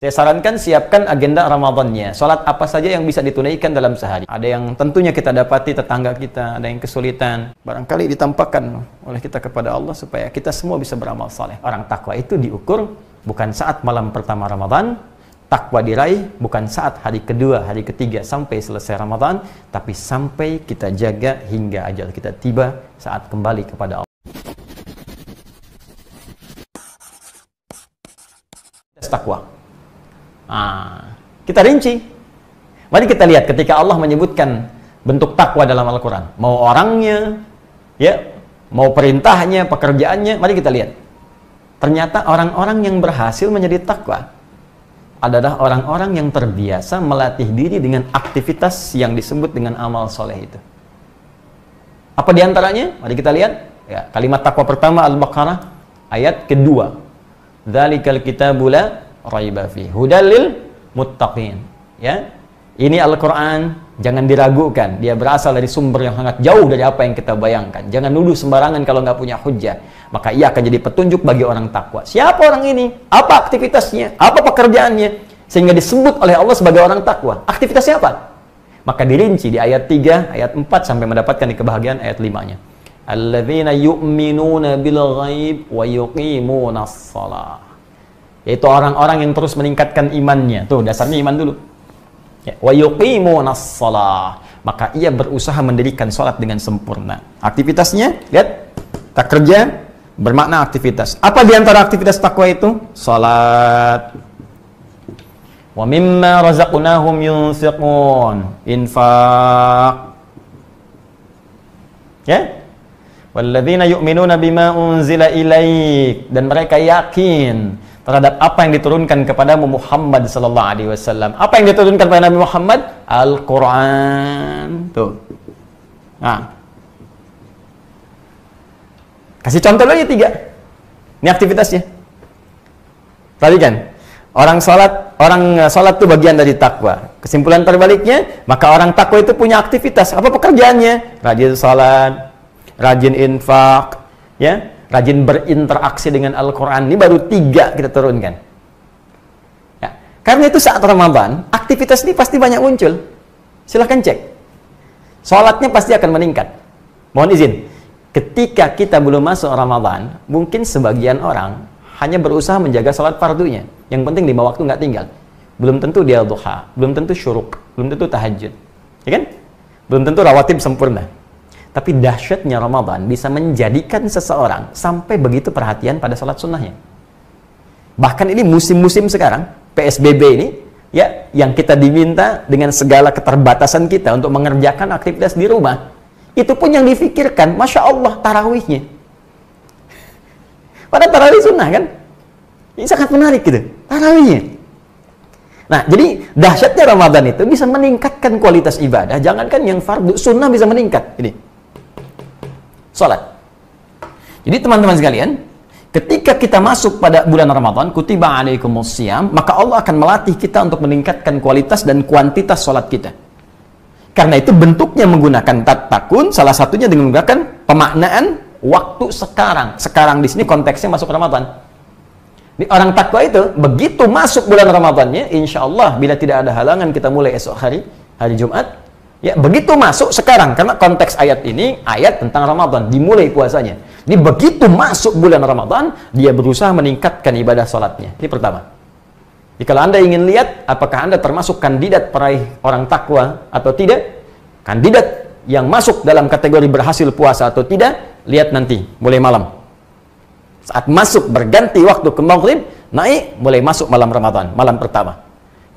Saya sarankan siapkan agenda Ramadannya. Sholat apa saja yang bisa ditunaikan dalam sehari. Ada yang tentunya kita dapati tetangga kita, ada yang kesulitan. Barangkali ditampakkan oleh kita kepada Allah supaya kita semua bisa beramal saleh. Orang takwa itu diukur bukan saat malam pertama Ramadan. Takwa diraih bukan saat hari kedua, hari ketiga sampai selesai Ramadan, tapi sampai kita jaga hingga ajal kita tiba saat kembali kepada Allah. Takwa. Kita rinci. Mari kita lihat ketika Allah menyebutkan bentuk takwa dalam Al-Quran. Mau orangnya, ya, mau perintahnya, pekerjaannya. Mari kita lihat. Ternyata orang-orang yang berhasil menjadi takwa adalah orang-orang yang terbiasa melatih diri dengan aktivitas yang disebut dengan amal soleh itu. Apa diantaranya? Mari kita lihat. Ya, kalimat takwa pertama Al-Baqarah ayat kedua. Dzalikal kitabu la raiba fi hudal lil muttaqin. Ya. Ini Al-Qur'an, jangan diragukan. Dia berasal dari sumber yang sangat jauh dari apa yang kita bayangkan. Jangan nuduh sembarangan kalau nggak punya hujjah. Maka ia akan jadi petunjuk bagi orang takwa. Siapa orang ini? Apa aktivitasnya? Apa pekerjaannya? Sehingga disebut oleh Allah sebagai orang takwa. Aktivitasnya apa? Maka dirinci di ayat 3, ayat 4 sampai mendapatkan di kebahagiaan ayat 5-nya. Alladzina yu'minuna bil ghaib wa yuqimunas shalah. Yaitu orang-orang yang terus meningkatkan imannya. Tuh, dasarnya iman dulu. Ya, wa yuqimunas shalah. Maka ia berusaha mendirikan salat dengan sempurna. Aktivitasnya, lihat, tak kerja bermakna aktivitas. Apa di antara aktivitas takwa itu? Salat. Wa mimma razaqnahum yunfiqun. Infaq. Ya? Walladzina yu'minuna bima unzila ilaik, dan mereka yakin terhadap apa yang diturunkan kepada Muhammad sallallahu alaihi wasallam. Apa yang diturunkan kepada Nabi Muhammad? Al-Qur'an. Tuh. Nah. Kasih contoh lagi 3. Ini aktivitasnya. Tadi kan orang salat itu bagian dari takwa. Kesimpulan terbaliknya, maka orang takwa itu punya aktivitas. Apa pekerjaannya? Rajin salat, rajin infak, ya, rajin berinteraksi dengan Al-Quran. Ini baru 3 kita turunkan. Ya. Karena itu saat Ramadan, aktivitas ini pasti banyak muncul. Silahkan cek. Sholatnya pasti akan meningkat. Mohon izin, ketika kita belum masuk Ramadan, mungkin sebagian orang hanya berusaha menjaga sholat fardunya. Yang penting 5 waktu nggak tinggal. Belum tentu dia duha, belum tentu syuruk, belum tentu tahajud. Ya kan? Belum tentu rawatib sempurna. Tapi dahsyatnya Ramadan bisa menjadikan seseorang sampai begitu perhatian pada sholat sunnahnya. Bahkan ini musim-musim sekarang, PSBB ini, ya, yang kita diminta dengan segala keterbatasan kita untuk mengerjakan aktivitas di rumah, itu pun yang difikirkan, Masya Allah, tarawihnya. Pada tarawih sunnah kan? Ini sangat menarik gitu, tarawihnya. Nah, jadi dahsyatnya Ramadan itu bisa meningkatkan kualitas ibadah. Jangankan yang fardu, sunnah bisa meningkat. Ini salat. Jadi teman-teman sekalian, ketika kita masuk pada bulan Ramadan, kutiba alaikumusiyam, maka Allah akan melatih kita untuk meningkatkan kualitas dan kuantitas salat kita. Karena itu bentuknya menggunakan tatkun, salah satunya dengan menggunakan pemaknaan waktu sekarang. Sekarang di sini konteksnya masuk Ramadan. Di orang takwa itu, begitu masuk bulan Ramadannya, insya Allah bila tidak ada halangan kita mulai esok hari Jumat. Ya, begitu masuk sekarang, karena konteks ayat ini, ayat tentang Ramadan, dimulai puasanya. Jadi begitu masuk bulan Ramadan, dia berusaha meningkatkan ibadah sholatnya. Ini pertama. Jadi kalau Anda ingin lihat, apakah Anda termasuk kandidat peraih orang takwa atau tidak, kandidat yang masuk dalam kategori berhasil puasa atau tidak, lihat nanti, mulai malam. Saat masuk, berganti waktu ke maghrib, naik, mulai masuk malam Ramadan, malam pertama.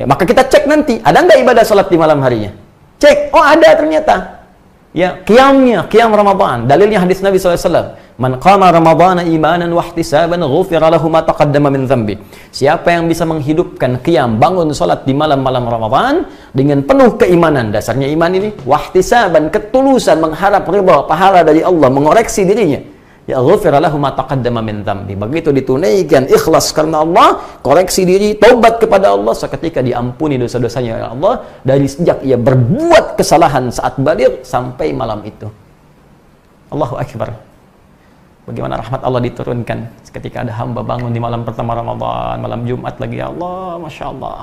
Ya, maka kita cek nanti, ada nggak ibadah sholat di malam harinya? Cek, oh ada ternyata. Ya, qiyamnya, qiyam Ramadan. Dalilnya hadis Nabi SAW. Man qama Ramadana imanan wa ihtisaban ghufira lahu ma taqaddama min dhanbi. Siapa yang bisa menghidupkan qiyam, bangun salat di malam-malam Ramadan dengan penuh keimanan, dasarnya iman ini, wa ihtisaban, ketulusan, mengharap ridha, pahala dari Allah, mengoreksi dirinya. Ya ghufira lahu ma taqaddama min dhanbi. Begitu ditunaikan ikhlas karena Allah, koreksi diri, taubat kepada Allah, seketika diampuni dosa-dosanya oleh Allah dari sejak ia berbuat kesalahan saat baligh sampai malam itu. Allahu akbar. Bagaimana rahmat Allah diturunkan ketika ada hamba bangun di malam pertama Ramadan, malam Jumat lagi, ya Allah, Masya Allah.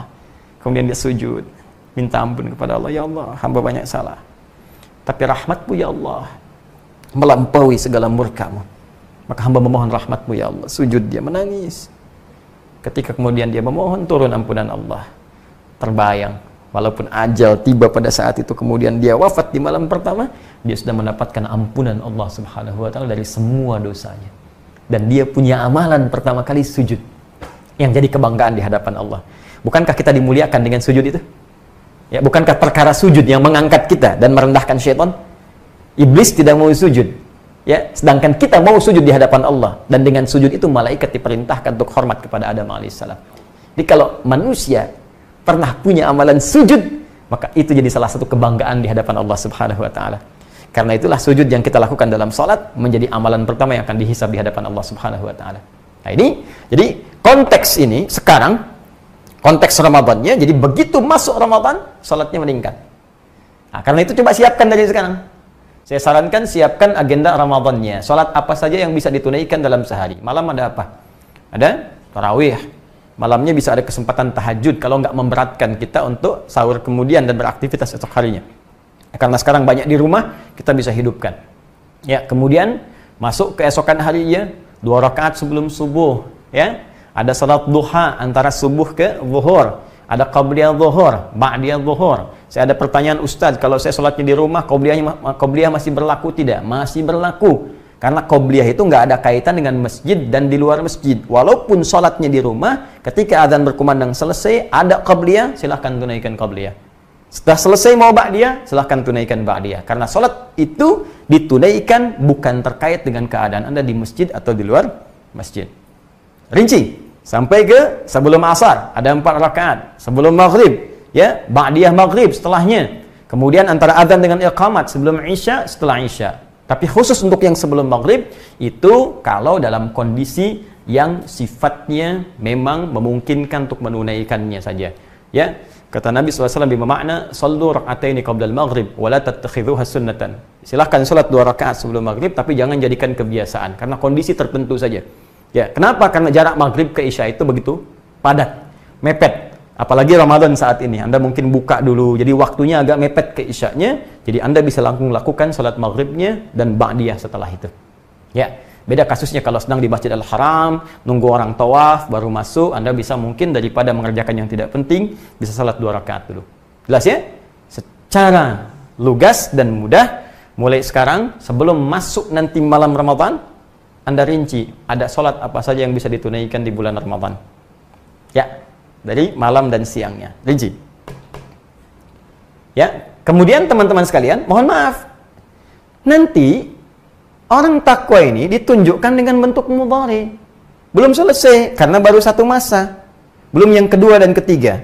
Kemudian dia sujud, minta ampun kepada Allah, ya Allah, hamba banyak salah. Tapi rahmatmu ya Allah, melampaui segala murkamu. Maka hamba memohon rahmatmu ya Allah. Sujud dia, menangis. Ketika kemudian dia memohon turun ampunan Allah, terbayang, walaupun ajal tiba pada saat itu, kemudian dia wafat di malam pertama, dia sudah mendapatkan ampunan Allah Subhanahu wa Ta'ala dari semua dosanya. Dan dia punya amalan pertama kali sujud, yang jadi kebanggaan di hadapan Allah. Bukankah kita dimuliakan dengan sujud itu? Ya, bukankah perkara sujud yang mengangkat kita dan merendahkan syaitan? Iblis tidak mau sujud, ya, sedangkan kita mau sujud di hadapan Allah. Dan dengan sujud itu malaikat diperintahkan untuk hormat kepada Adam alaihissalam. Jadi kalau manusia pernah punya amalan sujud, maka itu jadi salah satu kebanggaan di hadapan Allah Subhanahu wa Ta'ala. Karena itulah sujud yang kita lakukan dalam salat menjadi amalan pertama yang akan dihisab di hadapan Allah Subhanahu wa Ta'ala. Nah ini, jadi konteks ini sekarang, konteks Ramadannya, jadi begitu masuk Ramadan, salatnya meningkat. Nah, karena itu coba siapkan dari sekarang. Saya sarankan siapkan agenda Ramadannya. Salat apa saja yang bisa ditunaikan dalam sehari. Malam ada apa? Ada tarawih. Malamnya bisa ada kesempatan tahajud kalau nggak memberatkan kita untuk sahur kemudian dan beraktivitas esok harinya. Karena sekarang banyak di rumah, kita bisa hidupkan. Ya, kemudian masuk keesokan harinya 2 rakaat sebelum subuh, ya. Ada salat duha antara subuh ke zuhur. Ada qabliyah zuhur, ba'diyah zuhur. Saya ada pertanyaan, Ustaz, kalau saya salatnya di rumah, qabliyah masih berlaku tidak? Masih berlaku. Karena qobliyah itu nggak ada kaitan dengan masjid dan di luar masjid. Walaupun sholatnya di rumah, ketika adzan berkumandang selesai, ada qobliyah, silahkan tunaikan qobliyah. Setelah selesai mau ba'diyah, silahkan tunaikan ba'diyah. Karena sholat itu ditunaikan bukan terkait dengan keadaan Anda di masjid atau di luar masjid. Rinci, sampai ke sebelum asar, ada 4 rakaat. Sebelum maghrib, ya, ba'diyah maghrib setelahnya. Kemudian antara adzan dengan iqamat, sebelum isya, setelah isya. Tapi khusus untuk yang sebelum maghrib, itu kalau dalam kondisi yang sifatnya memang memungkinkan untuk menunaikannya saja. Ya, kata Nabi SAW bermakna, sallu rak'ataini qabla al-maghrib, wa la tattakhidhuha sunnatan. Silahkan salat 2 rakaat sebelum maghrib, tapi jangan jadikan kebiasaan, karena kondisi tertentu saja. Ya, kenapa? Karena jarak maghrib ke isya itu begitu padat, mepet. Apalagi Ramadan saat ini, Anda mungkin buka dulu, jadi waktunya agak mepet ke isyanya, jadi Anda bisa langsung lakukan salat maghribnya dan ba'diyah setelah itu. Ya, beda kasusnya kalau sedang di Masjidil Haram, nunggu orang tawaf, baru masuk, Anda bisa mungkin daripada mengerjakan yang tidak penting, bisa salat 2 rakaat dulu. Jelas ya? Secara lugas dan mudah, mulai sekarang, sebelum masuk nanti malam Ramadan, Anda rinci, ada salat apa saja yang bisa ditunaikan di bulan Ramadan. Ya, dari malam dan siangnya, rinci. Ya, kemudian teman-teman sekalian, mohon maaf, nanti orang takwa ini ditunjukkan dengan bentuk mudhari. Belum selesai, karena baru 1 masa. Belum yang kedua dan ketiga.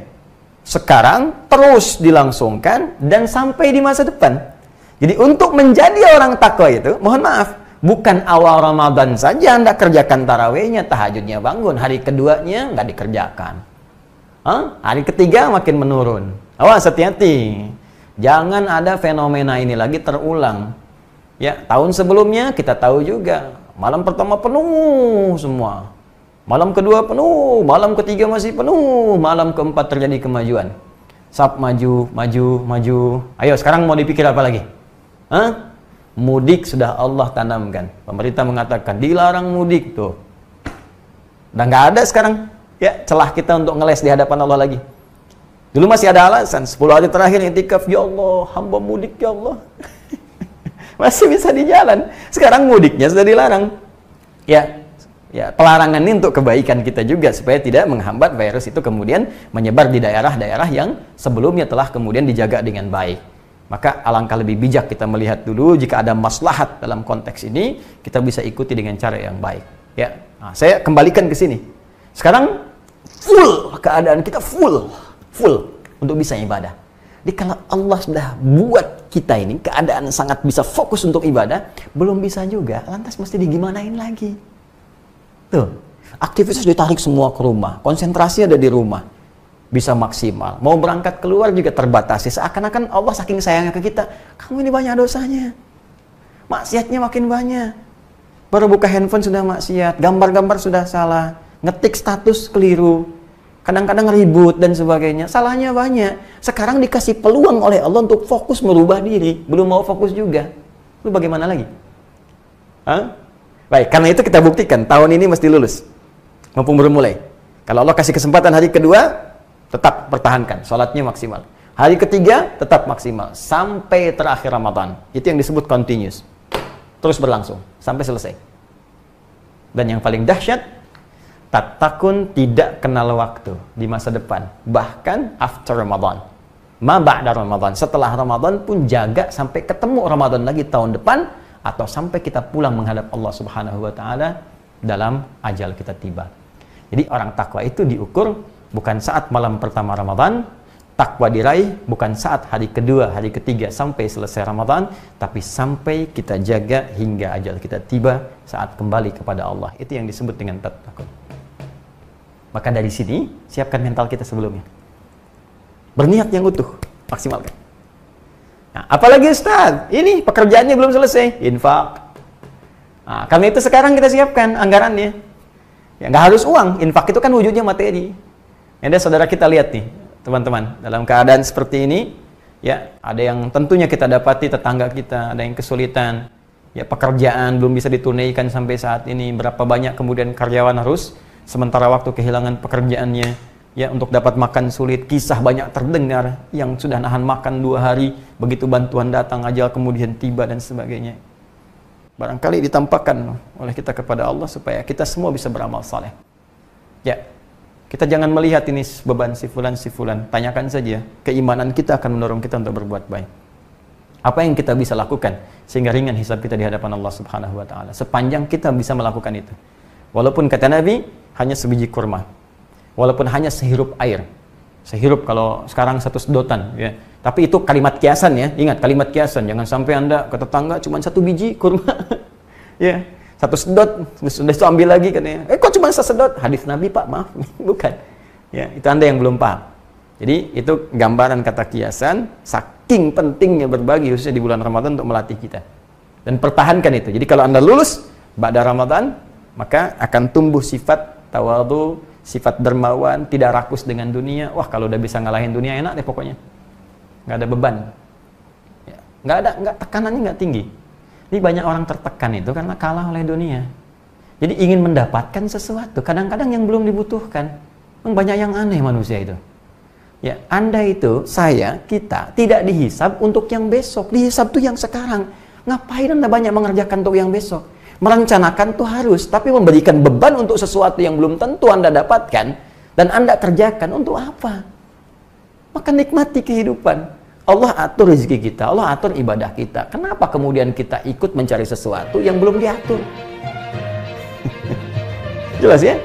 Sekarang terus dilangsungkan dan sampai di masa depan. Jadi untuk menjadi orang takwa itu, mohon maaf, bukan awal Ramadan saja Anda kerjakan tarawihnya, tahajudnya bangun, hari keduanya nggak dikerjakan. Hari ketiga makin menurun. Awas, hati-hati. Jangan ada fenomena ini lagi terulang. Ya, tahun sebelumnya kita tahu juga, malam pertama penuh semua. Malam kedua penuh, malam ketiga masih penuh, malam keempat terjadi kemajuan. Sab maju, maju, maju. Ayo sekarang mau dipikir apa lagi? Mudik sudah Allah tanamkan. Pemerintah mengatakan dilarang mudik tuh. Udah nggak ada sekarang. Ya, celah kita untuk ngeles di hadapan Allah lagi. Dulu masih ada alasan, 10 hari terakhir i'tikaf, ya Allah, hamba mudik ya Allah. Masih bisa di jalan. Sekarang mudiknya sudah dilarang. Ya, pelarangan ini untuk kebaikan kita juga, supaya tidak menghambat virus itu kemudian menyebar di daerah-daerah yang sebelumnya telah kemudian dijaga dengan baik. Maka alangkah lebih bijak kita melihat dulu, jika ada maslahat dalam konteks ini, kita bisa ikuti dengan cara yang baik. Ya, nah, saya kembalikan ke sini. Sekarang full keadaan kita full untuk bisa ibadah. Jadi kalau Allah sudah buat kita ini keadaan sangat bisa fokus untuk ibadah, belum bisa juga, lantas mesti digimanain lagi. Tuh, aktivitas ditarik semua ke rumah, konsentrasi ada di rumah, bisa maksimal. Mau berangkat keluar juga terbatasi, seakan-akan Allah saking sayangnya ke kita, kamu ini banyak dosanya, maksiatnya makin banyak. Baru buka handphone sudah maksiat, gambar-gambar sudah salah, ngetik status keliru, kadang-kadang ribut dan sebagainya. Salahnya banyak. Sekarang dikasih peluang oleh Allah untuk fokus merubah diri, belum mau fokus juga. Lu bagaimana lagi? Hah? Baik, karena itu kita buktikan tahun ini mesti lulus. Mumpung baru mulai. Kalau Allah kasih kesempatan hari kedua, tetap pertahankan, sholatnya maksimal. Hari ketiga, tetap maksimal. Sampai terakhir Ramadan. Itu yang disebut continuous. Terus berlangsung, sampai selesai. Dan yang paling dahsyat, tatakun tidak kenal waktu di masa depan. Bahkan after Ramadan. Ma ba'da Ramadan. Setelah Ramadan pun jaga sampai ketemu Ramadan lagi tahun depan. Atau sampai kita pulang menghadap Allah Subhanahu wa Ta'ala dalam ajal kita tiba. Jadi orang takwa itu diukur bukan saat malam pertama Ramadan, takwa diraih bukan saat hari kedua, hari ketiga sampai selesai Ramadan, tapi sampai kita jaga hingga ajal kita tiba saat kembali kepada Allah. Itu yang disebut dengan takwa. Maka dari sini siapkan mental kita sebelumnya. Berniat yang utuh, maksimalkan. Nah, apalagi Ustaz, ini pekerjaannya belum selesai, infak. Nah, karena itu sekarang kita siapkan anggarannya. Ya, nggak harus uang, infak itu kan wujudnya materi. Ada saudara kita lihat nih, teman-teman, dalam keadaan seperti ini, ya ada yang tentunya kita dapati tetangga kita, ada yang kesulitan, ya pekerjaan belum bisa ditunaikan sampai saat ini, berapa banyak kemudian karyawan harus sementara waktu kehilangan pekerjaannya, ya untuk dapat makan sulit, kisah banyak terdengar yang sudah nahan makan 2 hari, begitu bantuan datang ajal kemudian tiba dan sebagainya. Barangkali ditampakkan oleh kita kepada Allah supaya kita semua bisa beramal saleh. Ya. Kita jangan melihat ini beban si fulan, tanyakan saja, keimanan kita akan mendorong kita untuk berbuat baik. Apa yang kita bisa lakukan sehingga ringan hisab kita di hadapan Allah Subhanahu wa Ta'ala, sepanjang kita bisa melakukan itu. Walaupun kata Nabi hanya sebiji kurma, walaupun hanya sehirup air. Sehirup kalau sekarang 1 sedotan, ya. Tapi itu kalimat kiasan, ya. Ingat kalimat kiasan, jangan sampai Anda ke tetangga cuma 1 biji kurma. Ya. 1 sedot, sudah itu ambil lagi katanya. Kok cuma 1 sedot? Hadis Nabi Pak, maaf. Bukan. Ya, itu Anda yang belum paham. Jadi itu gambaran kata kiasan, saking pentingnya berbagi khususnya di bulan Ramadan untuk melatih kita. Dan pertahankan itu. Jadi kalau Anda lulus pada Ramadan, maka akan tumbuh sifat tawadhu, sifat dermawan, tidak rakus dengan dunia. Wah, kalau udah bisa ngalahin dunia enak deh pokoknya. Nggak ada beban. Ya, nggak tekanannya nggak tinggi. Jadi banyak orang tertekan itu karena kalah oleh dunia. Jadi ingin mendapatkan sesuatu, kadang-kadang yang belum dibutuhkan. Banyak yang aneh manusia itu. Ya, Anda itu, saya, kita tidak dihisab untuk yang besok, dihisab tuh yang sekarang. Ngapain Anda banyak mengerjakan untuk yang besok? Merencanakan tuh harus, tapi memberikan beban untuk sesuatu yang belum tentu Anda dapatkan dan Anda kerjakan untuk apa? Maka nikmati kehidupan. Allah atur rezeki kita, Allah atur ibadah kita. Kenapa kemudian kita ikut mencari sesuatu yang belum diatur? Jelas ya?